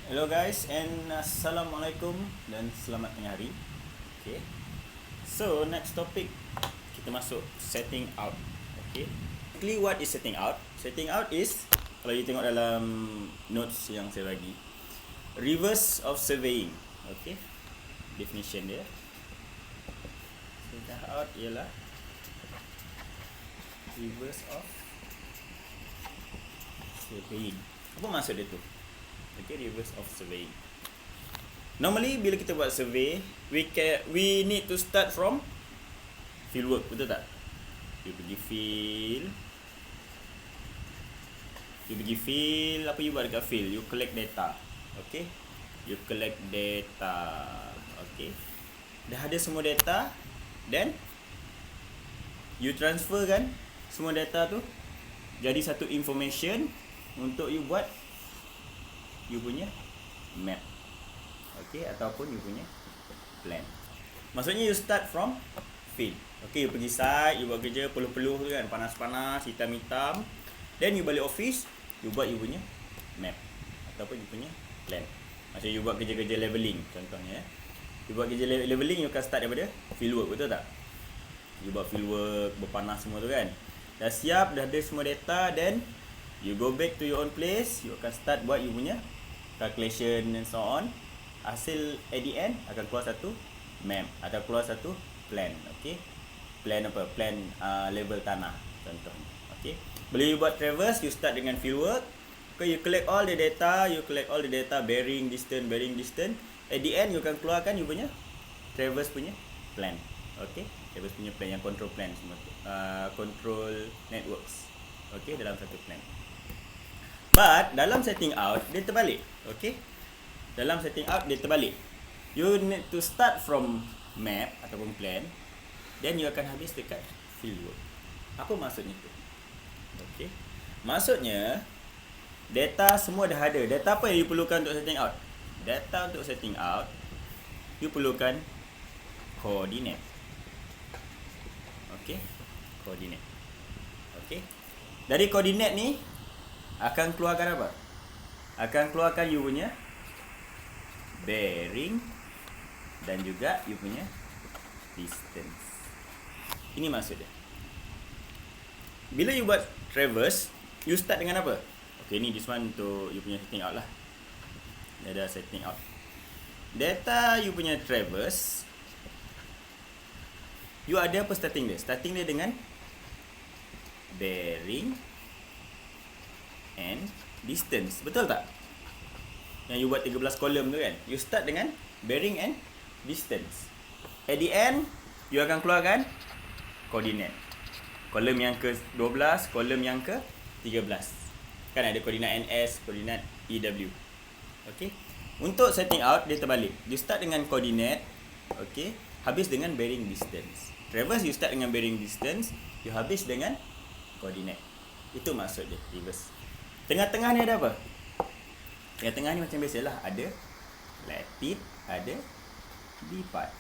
Hello guys and assalamualaikum dan selamat tengah hari. Okay. So next topic kita masuk setting out. Okay. Basically what is setting out? Setting out is, kalau you tengok dalam notes yang saya bagi, reverse of surveying. Okay. Definition dia. Setting out ialah reverse of surveying. Apa maksud dia tu? Okay, reverse of surveying. Normally bila kita buat survey, we need to start from fieldwork, betul tak? You pergi field, apa you buat dekat field? You collect data. Okay? You collect data. Okay? Dah ada semua data, then you transfer kan semua data tu jadi satu information untuk you buat you punya map. Okay, ataupun you punya plan. Maksudnya you start from field. Okay, you pergi site, you buat kerja peluh-peluh tu kan, panas-panas, hitam-hitam. Then you balik office, you buat you punya map ataupun you punya plan. Macam you buat kerja-kerja leveling contohnya. You buat kerja leveling, you akan start daripada fieldwork, betul tak? You buat fieldwork, berpanas semua tu kan. Dah siap, dah ada semua data, then you go back to your own place, you akan start buat you punya calculation and so on. Hasil at the end akan keluar satu map atau keluar satu plan. Okay, plan apa? Plan level tanah contohnya. Okay, bila you buat traverse, you start dengan fieldwork. Okay, you collect all the data, bearing distance. At the end you akan keluarkan you punya traverse punya plan. Okay, traverse punya plan yang control plan semua tu. Control networks. Okay, dalam satu plan. But dalam setting out dia terbalik. Okay, dalam setting out dia terbalik. You need to start from map ataupun plan, then you akan habis dekat fieldwork. Apa maksudnya tu? Okay, maksudnya data semua dah ada. Data apa yang you perlukan untuk setting out? Data untuk setting out you perlukan koordinat. Okay, koordinat. Okay, dari koordinat ni akan keluarkan apa? Akan keluarkan you punya bearing dan juga you punya distance. Ini maksud dia. Bila you buat traverse, you start dengan apa? Okay, ni this one untuk you punya setting out lah. Dia ada setting out. Data you punya traverse, you ada apa starting dia? Starting dia dengan bearing and distance. Betul tak? Yang you buat 13 kolom tu kan. You start dengan bearing and distance. At the end, you akan keluarkan koordinat. Kolom yang ke-12, kolom yang ke-13. Kan ada koordinat NS, koordinat EW. Okay. Untuk setting out, dia terbalik. You start dengan koordinat. Okay. Habis dengan bearing distance. Traverse, you start dengan bearing distance. You habis dengan koordinat. Itu maksud dia, reverse. Tengah-tengah ni ada apa? Tengah-tengah ni macam biasalah. Ada latitude, ada dipart.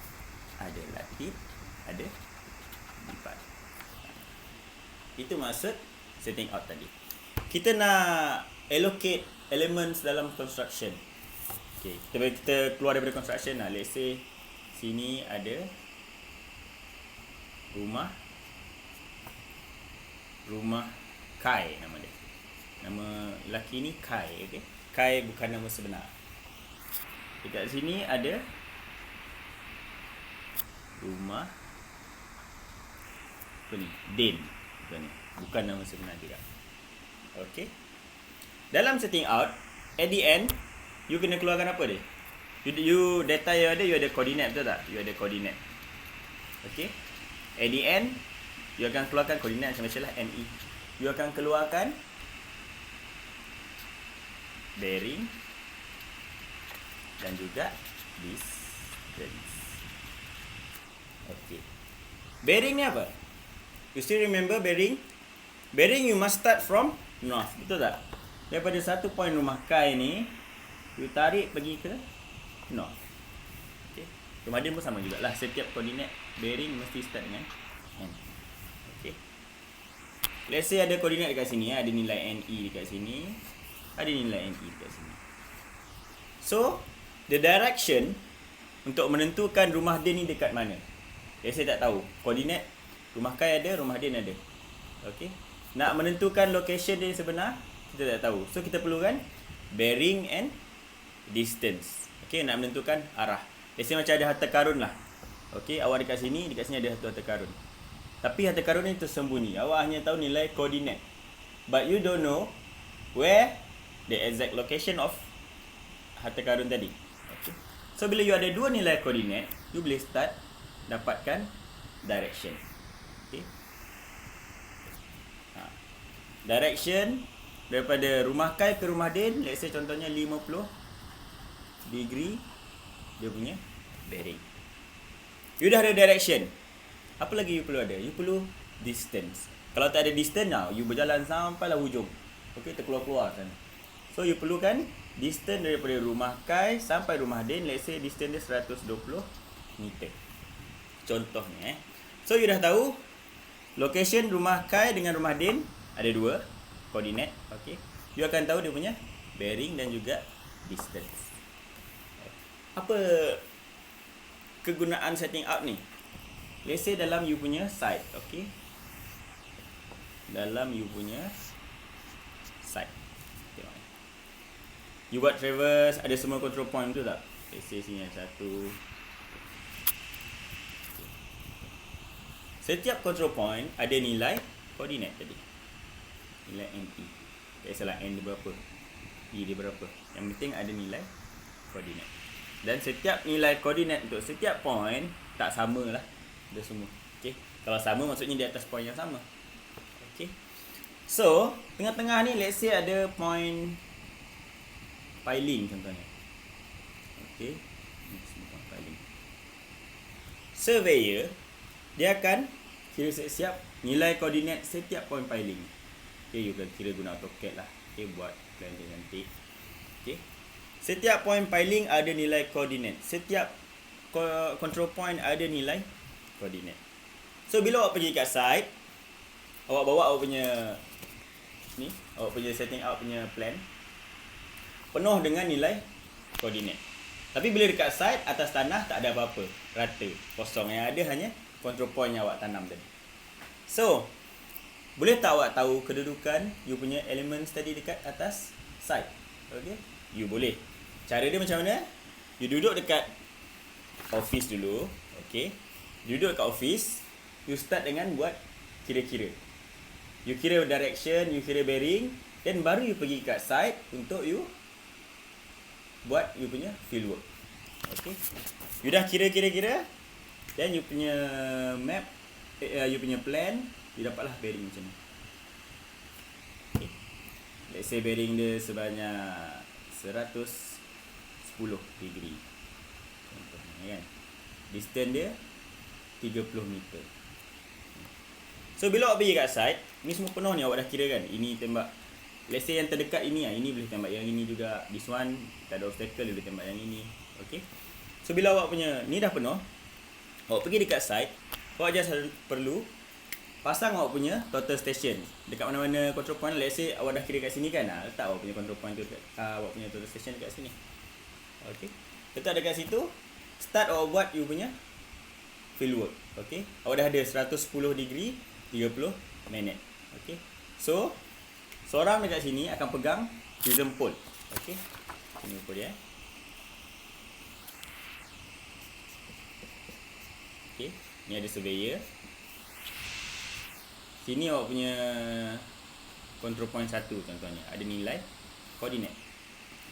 Ada latitude, ada dipart. Itu maksud setting out tadi. Kita nak allocate elements dalam construction. Okay, kita keluar daripada construction lah. Let's say sini ada rumah Kai nama dia. Nama lelaki ni Kai, okey. Kai bukan nama sebenar. Dekat sini ada rumah apa ni? Din. Bukan nama sebenar juga. Okey. Dalam setting out, at the end, you kena keluarkan apa dia? You data you ada koordinat, betul tak? You ada koordinat. Okey. At the end, you akan keluarkan koordinat macam biasalah NE. You akan keluarkan bearing dan juga distance. Okay. Bearing ni apa? You still remember bearing? Bearing you must start from north, betul tak? Daripada satu point rumah Kai ni, you tarik pergi ke north. Okay. Rumah dia pun sama jugalah. Setiap koordinat bearing mesti start dengan N. Okay. Let's say ada koordinat dekat sini, ada nilai NE dekat sini, ada nilai NE dekat sini. So the direction untuk menentukan rumah Din ni dekat mana. Saya tak tahu. Koordinat rumah Kai ada, rumah Din ada. Okey. Nak menentukan location dia sebenar, kita tak tahu. So kita perlukan bearing and distance. Okey, nak menentukan arah. Biasanya macam ada harta karun lah. Okey, awak dekat sini ada satu harta karun. Tapi harta karun ni tersembunyi. Awak hanya tahu nilai koordinat. But you don't know where the exact location of harta karun tadi. Okay. So bila you ada dua nilai koordinat, you boleh start dapatkan direction. Okay. Direction daripada rumah Kai ke rumah Din, let's say contohnya 50 degree dia punya bearing. You dah ada direction. Apa lagi you perlu ada? You perlu distance. Kalau tak ada distance, you berjalan sampailah hujung. Okay, terkeluar-keluar sana. So you perlukan distance daripada rumah Kai sampai rumah Din, let's say distance dia 120 meter. Contohnya So you dah tahu location rumah Kai dengan rumah Din ada dua koordinat. Okay, you akan tahu dia punya bearing dan juga distance. Apa kegunaan setting up ni? Let's say dalam you punya site. Okay, dalam you punya site, you buat traverse, ada semua control point tu tak? Let's say sini ada satu. Setiap control point ada nilai koordinat tadi. Nilai NT. Tak salah, N dia berapa, E dia berapa. Yang penting ada nilai koordinat. Dan setiap nilai koordinat untuk setiap point tak sama lah dia semua. Okay, kalau sama maksudnya di atas point yang sama. Okay, so tengah-tengah ni let's say ada point piling contohnya. Okay, ni semua point piling. Surveyor dia akan kira siap nilai koordinat setiap point piling. Okay, you can kira guna AutoCAD lah. Okay, buat plan dia nanti. Okay, setiap point piling ada nilai koordinat. Setiap control point ada nilai koordinat. So bila awak pergi kat site, awak bawa awak punya ni, awak punya setting out punya plan penuh dengan nilai koordinat. Tapi bila dekat site, atas tanah tak ada apa-apa, rata, kosong. Yang ada hanya control point yang awak tanam tadi. So boleh tak awak tahu kedudukan you punya elements tadi dekat atas site? Okay, you boleh. Cara dia macam mana? You duduk dekat office dulu. Okay, duduk kat office, you start dengan buat kira-kira. You kira direction, you kira bearing, then baru you pergi kat site untuk you buat you punya field work. Okay, you dah kira-kira, then you punya map, you punya plan, you dapatlah bearing macam ni. Okay, let's say bearing dia sebanyak 110 degree contohnya kan. Distance dia 30 meter. So bila awak pergi kat site, ni semua penuh ni, awak dah kira kan. Ini tembak, let's say yang terdekat ini ini boleh tembak yang ini juga. This one tak ada obstacle, boleh tembak yang ini. Okay, so bila awak punya ni dah penuh, awak pergi dekat site, awak just perlu pasang awak punya total station dekat mana-mana control point. Let's say awak dah kira kat sini kan, letak awak punya control point tu dekat, awak punya total station dekat sini. Okay, letak dekat situ, start awak buat you punya field work. Okay, awak dah ada 110 degree 30 minit. Okay, so seorang dekat sini akan pegang prism pole. Okay, ini pole dia. Okay, ni ada surveyor. Sini awak punya control point 1 contohnya, ada nilai koordinat.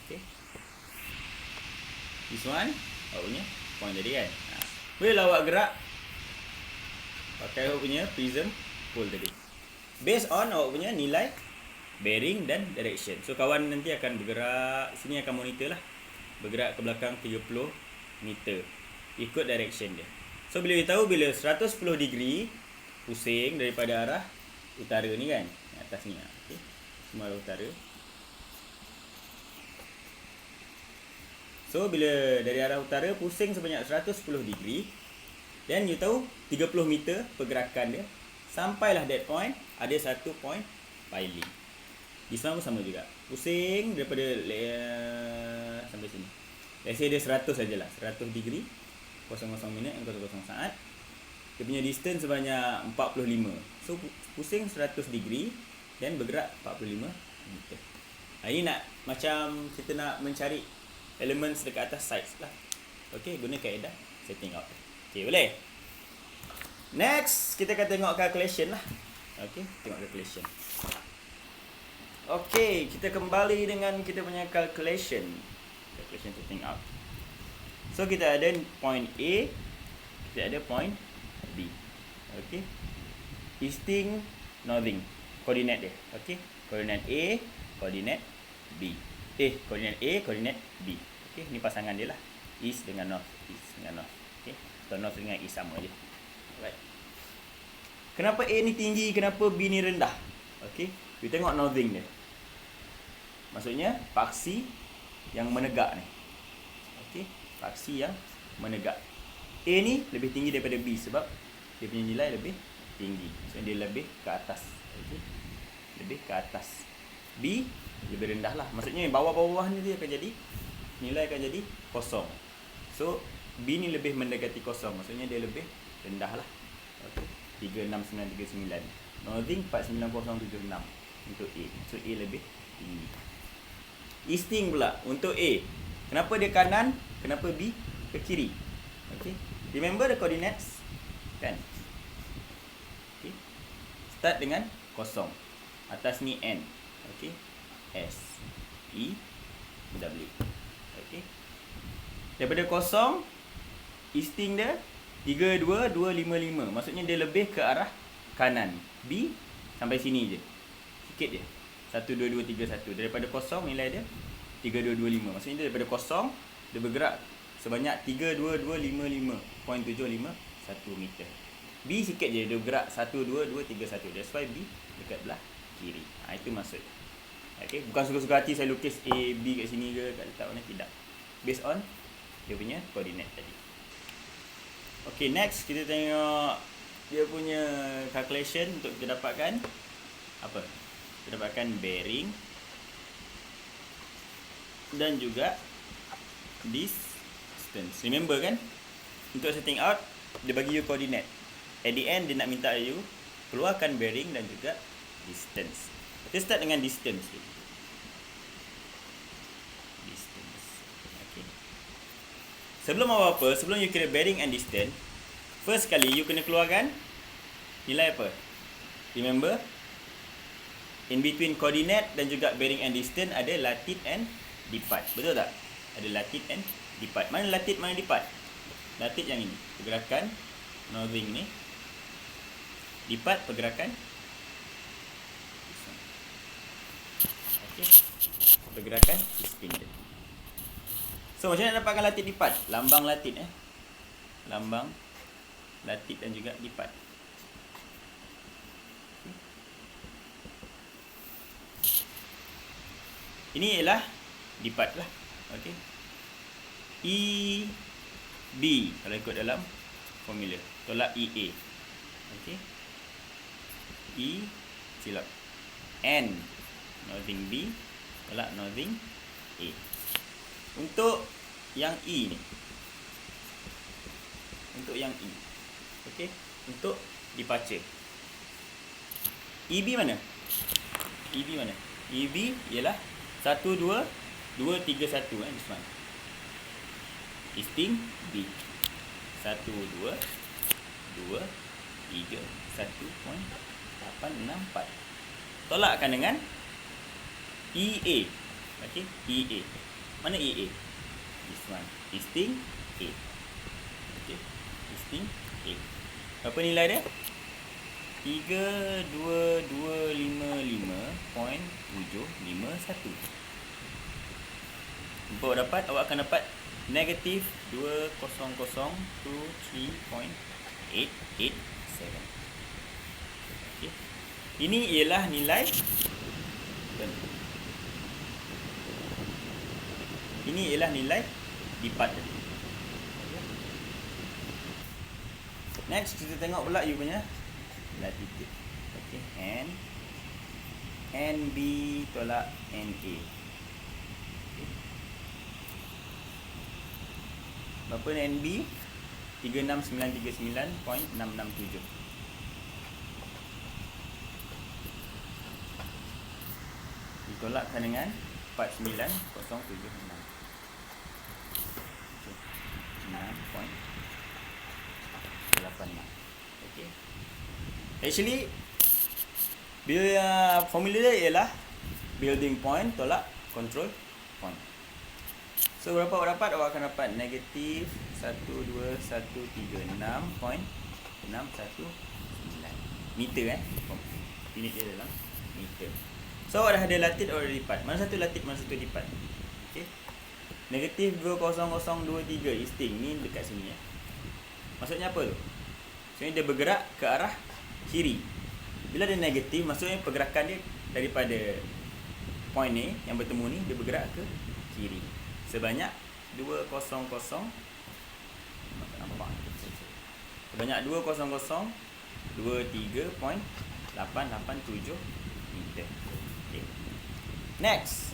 Okay, this one awak punya point tadi kan. Bolehlah awak gerak pakai awak punya prism pole tadi, based on awak punya nilai bearing dan direction. So kawan nanti akan bergerak, sini akan monitor lah, bergerak ke belakang 30 meter ikut direction dia. So bila kita tahu bila 110 degree pusing daripada arah utara ni kan, atas ni. Okay, semua arah utara. So bila dari arah utara pusing sebanyak 110 degree, then you tahu 30 meter pergerakan dia, sampailah that point ada satu point piling. Di sana pun sama juga, pusing daripada sampai sini. let's say dia 100 sajalah, 100 degree 00 minit and 00 saat. Dia punya distance sebanyak 45. So pusing 100 degree dan bergerak 45 meter. Ini nak macam kita nak mencari elements dekat atas sides lah. Okey, guna kaedah setting out. Okey, boleh? Next, kita akan tengok calculation lah. Okey, tengok calculation. Okey, kita kembali dengan kita punya calculation. Calculation setting out. So kita ada point A, kita ada point B. Okey. Easting, northing, koordinat dia. Okey. Koordinat A, koordinat B. Koordinat A, koordinat B. Okey, ni pasangan dia lah. East dengan north, east dengan north. Okey. So north dengan east sama je. Alright. Kenapa A ni tinggi, kenapa B ni rendah? Okey. Kita tengok northing dia. Maksudnya paksi yang menegak ni. Okey, paksi yang menegak. A ni lebih tinggi daripada B sebab dia punya nilai lebih tinggi. So dia lebih ke atas. Okey. Lebih ke atas. B lebih rendah lah. Maksudnya bawah-bawah ni dia akan jadi nilai akan jadi kosong. So B ni lebih mendekati kosong. Maksudnya dia lebih rendah lah. Okey. 36939. Northing 49076 untuk A. So A lebih tinggi. Easting pula untuk A. Kenapa dia kanan? Kenapa B ke kiri? Okey. Remember the coordinates? Kan? Okey. Start dengan kosong. Atas ni N. Okey. S E W. Okey. Daripada kosong, easting dia 32255. Maksudnya dia lebih ke arah kanan. B sampai sini je. Sikit je. 12231. Daripada kosong nilai dia 3225. Maksudnya dia daripada kosong dia bergerak sebanyak 32255.751 meter. B sikit je dia bergerak 12231. That's why B dekat belah kiri. Itu maksud. Okey, bukan suka-suka hati saya lukis A, B kat sini ke kat letak mana, tidak. Based on dia punya koordinat tadi. Okey, next kita tengok dia punya calculation untuk kita dapatkan apa? Kita dapatkan bearing dan juga distance. Remember kan? Untuk setting out, dia bagi you koordinat. At the end, dia nak minta you keluarkan bearing dan juga distance. Kita start dengan distance. Distance. Okay. Sebelum apa-apa, sebelum you kira bearing and distance, first kali you kena keluarkan nilai apa? Remember? In between coordinate dan juga bearing and distance ada latitude and depart. Betul tak? Ada latitude and depart. Mana latitude, mana depart? Latitude yang ini, pergerakan northing ni. Depart pergerakan okey, pergerakan easting dia. So macam mana dapatkan latitude depart? Lambang latitude lambang latitude dan juga depart. Ini ialah depart lah. Okey. E B kalau ikut dalam formula. Tolak EA. Okey. E silap. N northing B tolak northing A. Untuk yang E ni. Untuk yang E. Okey. Untuk departure. EB mana? EB mana? EB ialah 12231 this one. Easting B 12231.864. Tolakkan dengan EA. Okey, EA. Mana EA? This one. Easting A. Okey. Easting A. Apa nilai dia? 32255.751. Untuk dapat, awak akan dapat negatif 20023.887. Okay. Ini ialah nilai. Ini ialah nilai depart. Next kita tengok pula you punya latitude. Okey, NB tolak NA. Okay. Berapa NB? 36939.667. Ditolakkan dengan 49076. 9.86. Okay. Actually, bila formula dia ialah building point tolak control point. So berapa awak dapat? Awak akan dapat negatif 12136.619 meter unit dia dalam meter. So awak dah ada latitude, awak dah lipat. Mana satu latitude, mana satu lipat. Okay. Negatif 20023 isting ni dekat sini ya. Maksudnya apa tu? Maksudnya dia bergerak ke arah kiri. Bila dia negatif, maksudnya pergerakan dia daripada point ni yang bertemu ni, dia bergerak ke kiri sebanyak 20023.887 meter. Okay. Next,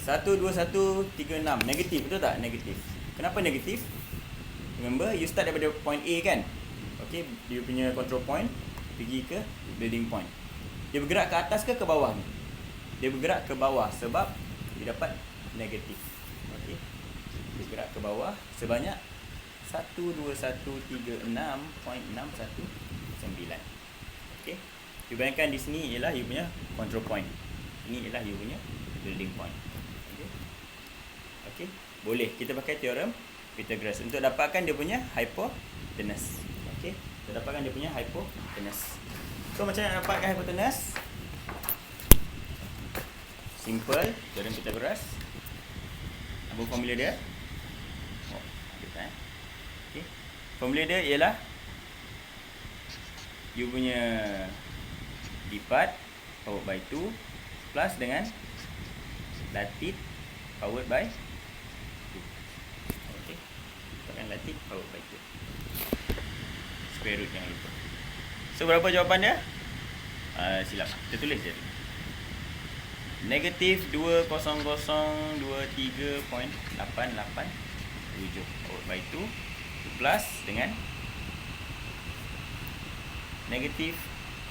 12136 negatif, betul tak? Negatif. Kenapa negatif? Remember, you start daripada point A kan? Okay, dia punya control point pergi ke building point. Dia bergerak ke atas ke bawah ni? Dia bergerak ke bawah sebab dia dapat negatif. Okay, dia bergerak ke bawah sebanyak 12136.619. Okay, you bayangkan di sini ialah you punya control point. Ini ialah you punya building point. Okay, okay, boleh kita pakai teorem Pythagoras untuk dapatkan dia punya hypotenuse. Okay, kita dapatkan dia punya hypotenuse. So macam mana nak dapatkan hypotenuse? Simple, teorem Pythagoras. Apa formula dia? Oh, ada okay. Formula dia ialah you punya lipat powered by 2 plus dengan latitude powered by 2. Okey. Dapatkan latitude powered by 2. Square root yang lupa. So berapa jawapan dia? Silap. Kita tulis je. Negatif 20023.887 powered by 2 plus dengan negatif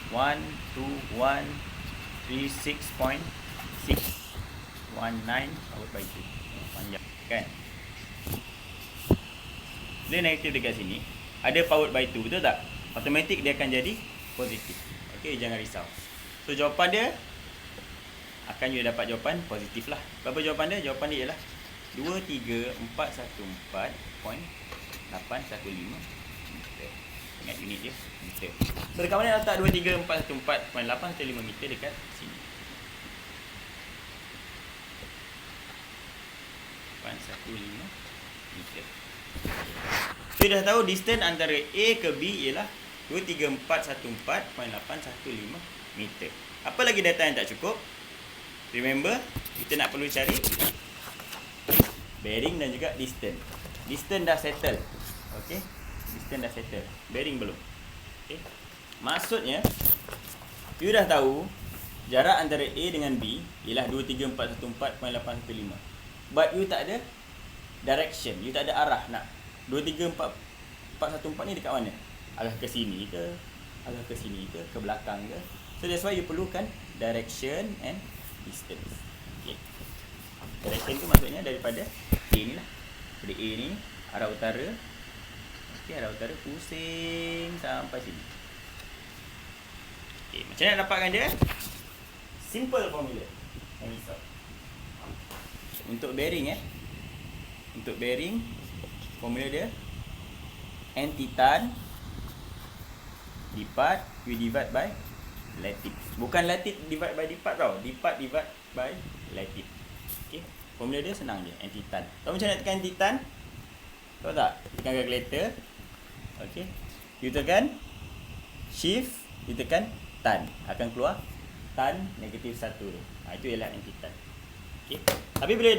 12136.619 powered by 2. Panjang kan? Dia negatif dekat sini, ada powered by 2, betul tak? Automatik dia akan jadi positif. Okey, jangan risau. So jawapan dia akan you dapat jawapan positif lah. Berapa jawapan dia? Jawapan dia ialah 23414.815 meter. Ingat unit dia meter. So dekat mana letak 23414.815 meter? Dekat sini. 815 meter. So dah tahu distance antara A ke B ialah 23414.815 meter. Apa lagi data yang tak cukup? Remember, kita nak perlu cari bearing dan juga distance. Distance dah settle. Okey. Distance dah settle. Bearing belum. Okey. Maksudnya you dah tahu jarak antara A dengan B ialah 23414.815. But you tak ada direction, you tak ada arah nak 23414 ni dekat mana? Arah ke sini ke? Arah ke sini ke belakang ke? So that's why you perlukan direction and distance. Okay. Direction tu maksudnya daripada A ni lah. Dari A ni arah utara. Okey, arah utara pusing sampai sini. Okey, macam mana nak dapatkan dia? Simple formula. Untuk bearing Untuk bearing formula dia N titan lipat you divide by latitude. Bukan latitude divide by lipat tau. Lipat divide by latitude. Okey. Formula dia senang je. N titan. Tahu macam nak tekan N titan? Tahu tak? Tekan calculator. Okey. You tekan shift, you tekan tan. Akan keluar tan negatif 1 tu. Itu ialah N titan. Okey. Tapi bila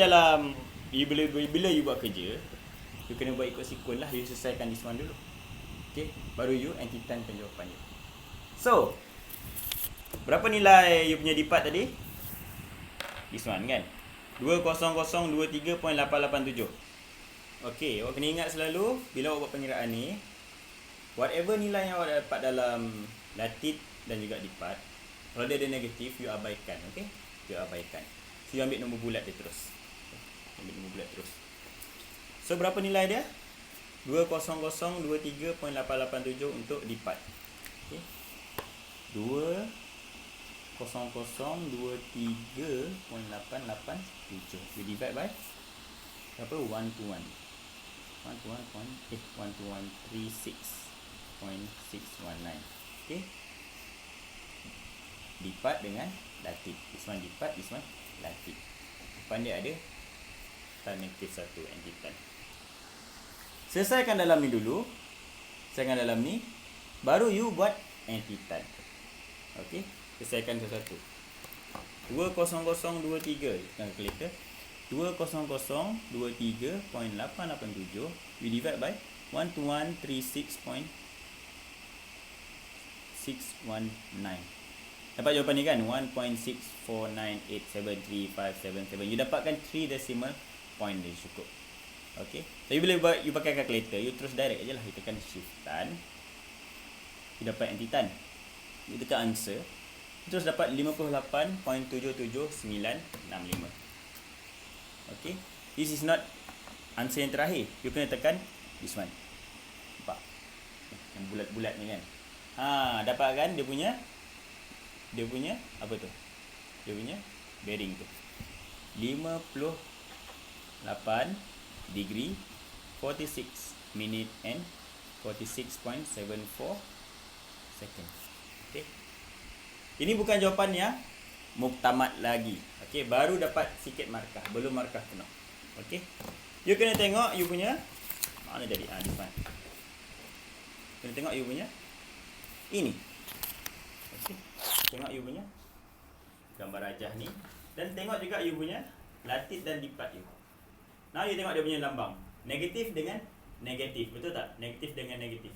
you buat kerja, you kena buat ikut sikun lah. You selesaikan this one dulu. Okey. Baru you N titan jawapan dia. So, berapa nilai you punya lipat tadi? This one kan? 20023.887. Okey, awak kena ingat selalu bila awak buat pengiraan ni, whatever nilai yang awak dapat dalam latitude dan juga lipat, kalau dia ada negatif, you abaikan, okey? You abaikan. So, you ambil nombor bulat dia terus. Ambil nombor bulat terus. So, berapa nilai dia? 20023.887 untuk lipat. Okey. 20023.887. We divide by berapa? 1 to 1. 12136.619. Okey. Lipat dengan latitude. This one lipat, this one latitude. Depan dia ada tan -1 anti-tan. Selesaikan dalam ni dulu. Selesaikan dalam ni, baru you buat anti-tan. Okey, selesaikan satu-satu. 20023 kalkulator. 20023.887 we divide by 12136.619. Dapat jawapan ni kan? 1.649873577. You dapatkan 3 decimal point dia cukup. Okey. Tapi bila you pakai kalkulator, you terus direct aje lah. You tekan shift tan. You dapat anti-tan. You tekan answer. You terus dapat 58.77965. Okay, this is not answer yang terakhir. You kena tekan this one. Nampak? Yang bulat-bulat ni kan. Dapat kan dia punya apa tu? Dia punya bearing tu. 58 degree 46 minute and 46.74 second. Okay. Ini bukan jawapan yang muktamad lagi. Okey, baru dapat sikit markah, belum markah penuh. Okey. You kena tengok you punya mana jadi this one. Kena tengok you punya ini. Okey. Tengok you punya gambar rajah ni dan tengok juga you punya latitude dan lipat you. Now you tengok dia punya lambang. Negatif dengan negatif, betul tak? Negatif dengan negatif.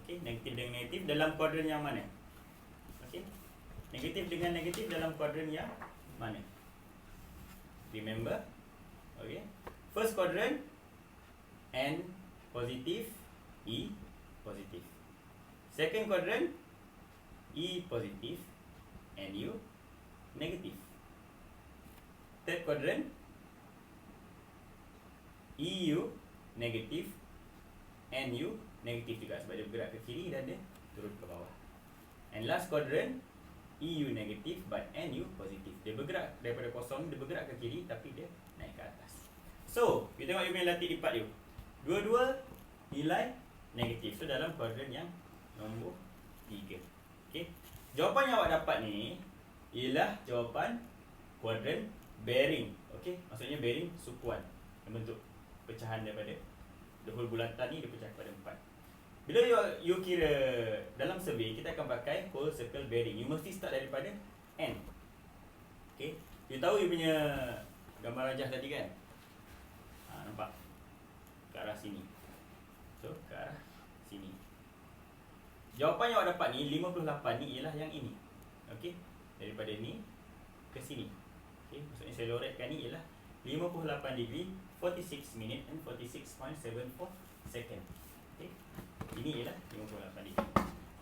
Okey, negatif dengan negatif dalam kuadran yang mana? Okey. Negatif dengan negatif dalam kuadran yang mana? Remember? Okay. First quadrant, N positif, E positif. Second quadrant, E positif, NU negatif. Third quadrant, EU negatif, NU negatif juga sebab dia bergerak ke kiri dan dia turun ke bawah. And last quadrant, EU negatif but NU positif. Dia bergerak daripada kosong, dia bergerak ke kiri tapi dia naik ke atas. So, kita tengok you punya latitude lipat you. Dua-dua nilai negatif. So, dalam kuadran yang nombor 3. Okay. Jawapan yang awak dapat ni ialah jawapan kuadran bearing. Okay. Maksudnya bearing sukuan. Yang bentuk pecahan daripada the whole bulatan ni dia pecah kepada 4. Bila you kira dalam survey, kita akan pakai whole circle bearing. You mesti start daripada N. Okay. You tahu you punya gambar rajah tadi kan? Nampak? Ke arah sini. So, ke arah sini. Jawapan yang awak dapat ni, 58 ni ialah yang ini. Okay. Daripada ni ke sini. Okay. Maksudnya saya loretkan ni ialah 58 degree, 46 minute and 46.74 second. Okay. Ini ialah 58 degree.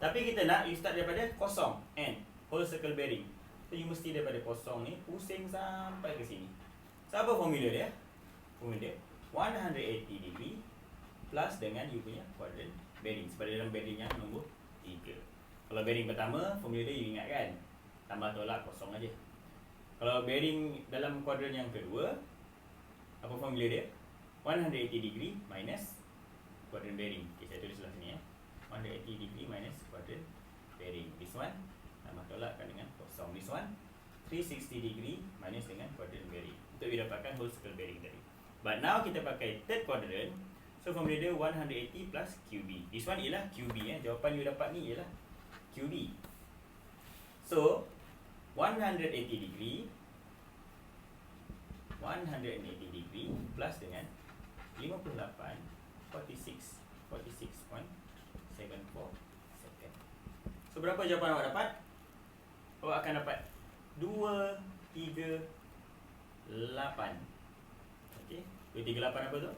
Tapi kita nak you start daripada kosong, N, whole circle bearing. So you mesti daripada kosong ni pusing sampai ke sini. So apa formula dia? Formula dia 180 degree plus dengan you punya quadrant bearing. Sebab dalam bearing yang nombor 3. Kalau bearing pertama, formula dia you ingat kan? Tambah tolak kosong aja. Kalau bearing dalam quadrant yang kedua, apa formula dia? 180 degree minus quadrant bearing. Okay, saya tulis sebelah sini ya. 180 degree minus quadrant bearing. This one tambah tolakkan dengan kosong. This one 360 degree minus dengan quadrant bearing. Untuk kita dapatkan whole circle bearing tadi. But now kita pakai third quadrant. So formula dia 180 plus QB. This one ialah QB ya. Jawapan you dapat ni ialah QB. So 180 degree 180 degree plus dengan 58 46.74 second. So berapa jawapan awak dapat? Awak akan dapat 2, 3, 8, Okey. 238 apa tu?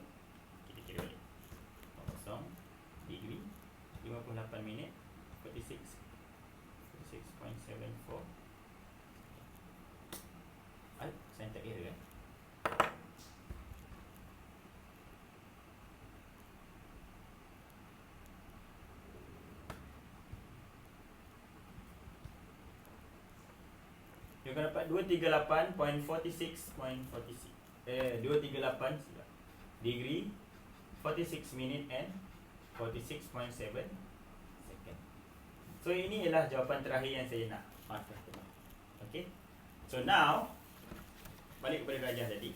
Kita kira balik. 0 degree 58 minit 46.74. Saya tak kira kan. Dia akan dapat 238.46.46. 238 silap. Degree 46 minute and 46.7 second. So ini ialah jawapan terakhir yang saya nak. Okay. So now balik kepada gajah tadi.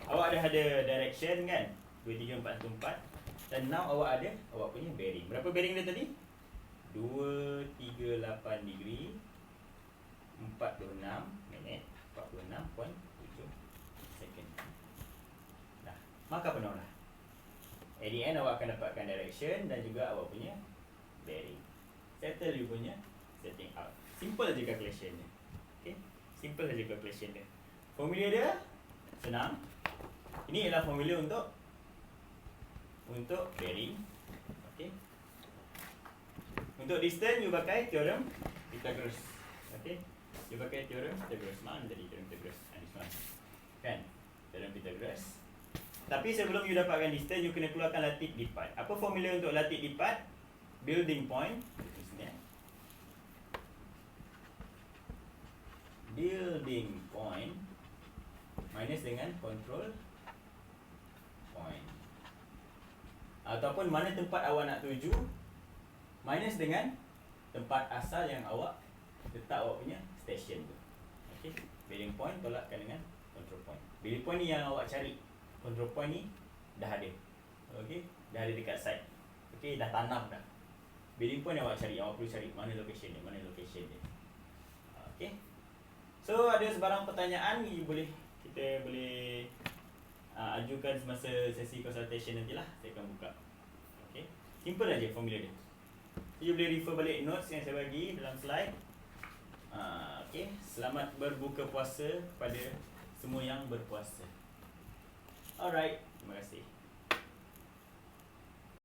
Awak ada direction kan? 2, 3, 4, 4. Dan now awak punya bearing. Berapa bearing dia tadi? 238 degree 46 minit 46.7 second. Dah, maka penuh dah. At the end awak akan dapatkan direction dan juga awak punya bearing. Settle you punya setting out. Simple je calculation dia. Okay? Simple saja calculation dia. Formula dia senang. Ini ialah formula untuk bearing. Okay? Untuk distance you pakai teorem Pythagoras. Okay? You pakai teorem Pythagoras. Mana tadi teorem Pythagoras? This one. Kan? Teorem Pythagoras. Tapi sebelum you dapatkan distance, you kena keluarkan latih lipat. Apa formula untuk latih lipat? Building point. Building point minus dengan control point. Ataupun mana tempat awak nak tuju minus dengan tempat asal yang awak letak awak punya station tu. Okey, building point tolakkan dengan control point. Building point ni yang awak cari. Control point ni dah ada. Okey, dah ada dekat site. Okey, dah tanam dah. Building point yang awak cari, awak perlu cari mana location dia, Okey. So ada sebarang pertanyaan kita boleh ajukan semasa sesi consultation nantilah. Saya akan buka. Okey. Simple aja formula dia. You boleh refer balik notes yang saya bagi dalam slide. Okey, selamat berbuka puasa pada semua yang berpuasa. Alright, terima kasih.